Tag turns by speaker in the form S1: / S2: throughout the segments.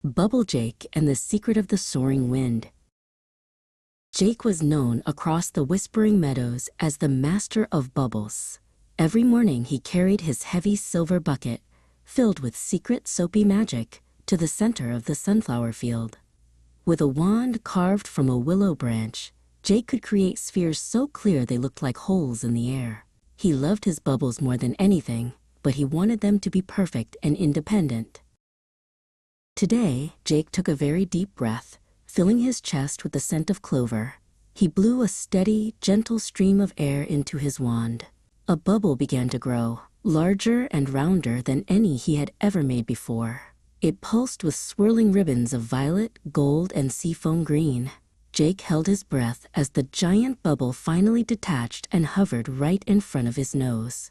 S1: Bubble Jake and the Secret of the Soaring Wind. Jake was known across the Whispering Meadows as the master of bubbles. Every morning he carried his heavy silver bucket, filled with secret soapy magic, to the center of the sunflower field. With a wand carved from a willow branch, Jake could create spheres so clear they looked like holes in the air. He loved his bubbles more than anything, but he wanted them to be perfect and independent. Today, Jake took a very deep breath, filling his chest with the scent of clover. He blew a steady, gentle stream of air into his wand. A bubble began to grow, larger and rounder than any he had ever made before. It pulsed with swirling ribbons of violet, gold, and seafoam green. Jake held his breath as the giant bubble finally detached and hovered right in front of his nose.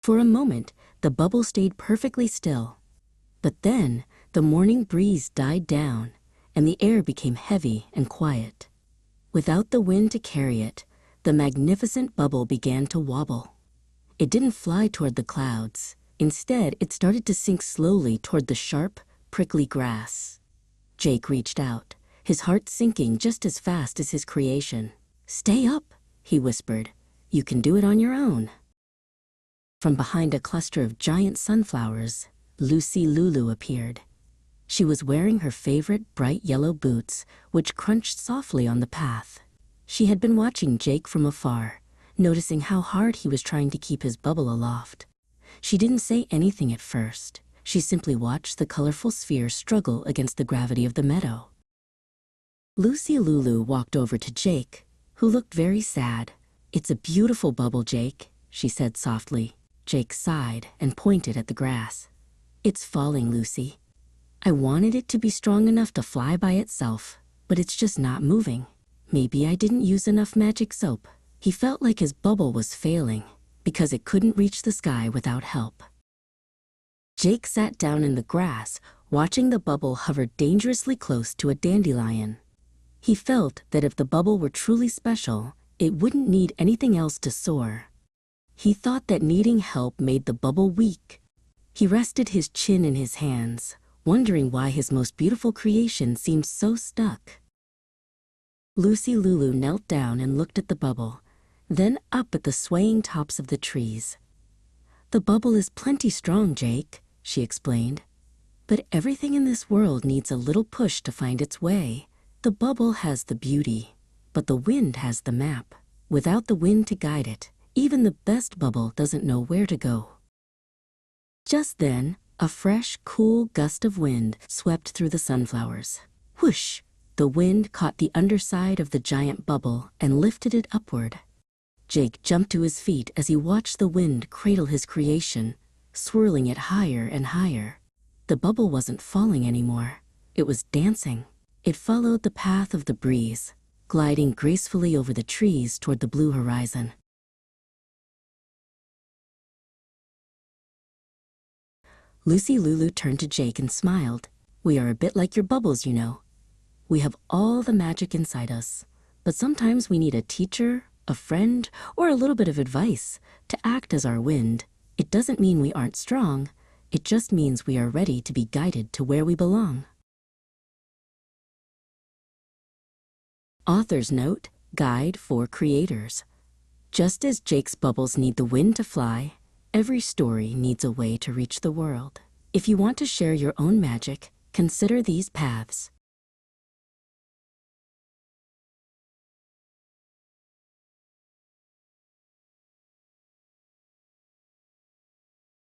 S1: For a moment, the bubble stayed perfectly still. But then, the morning breeze died down, and the air became heavy and quiet. Without the wind to carry it, the magnificent bubble began to wobble. It didn't fly toward the clouds. Instead, it started to sink slowly toward the sharp, prickly grass. Jake reached out, his heart sinking just as fast as his creation. "Stay up," he whispered. "You can do it on your own." From behind a cluster of giant sunflowers, Lucy Lulu appeared. She was wearing her favorite bright yellow boots, which crunched softly on the path. She had been watching Jake from afar, noticing how hard he was trying to keep his bubble aloft. She didn't say anything at first. She simply watched the colorful sphere struggle against the gravity of the meadow. Lucy Lulu walked over to Jake, who looked very sad. "It's a beautiful bubble, Jake," she said softly. Jake sighed and pointed at the grass. "It's falling, Lucy. I wanted it to be strong enough to fly by itself, but it's just not moving. Maybe I didn't use enough magic soap." He felt like his bubble was failing because it couldn't reach the sky without help. Jake sat down in the grass, watching the bubble hover dangerously close to a dandelion. He felt that if the bubble were truly special, it wouldn't need anything else to soar. He thought that needing help made the bubble weak. He rested his chin in his hands, wondering why his most beautiful creation seemed so stuck. Lucy Lulu knelt down and looked at the bubble, then up at the swaying tops of the trees. "The bubble is plenty strong, Jake," she explained. "But everything in this world needs a little push to find its way. The bubble has the beauty, but the wind has the map. Without the wind to guide it, even the best bubble doesn't know where to go." Just then, a fresh, cool gust of wind swept through the sunflowers. Whoosh! The wind caught the underside of the giant bubble and lifted it upward. Jake jumped to his feet as he watched the wind cradle his creation, swirling it higher and higher. The bubble wasn't falling anymore. It was dancing. It followed the path of the breeze, gliding gracefully over the trees toward the blue horizon. Lucy Lulu turned to Jake and smiled. "We are a bit like your bubbles, you know. We have all the magic inside us, but sometimes we need a teacher, a friend, or a little bit of advice to act as our wind. It doesn't mean we aren't strong. It just means we are ready to be guided to where we belong." Author's note: Guide for creators. Just as Jake's bubbles need the wind to fly, every story needs a way to reach the world. If you want to share your own magic, consider these paths.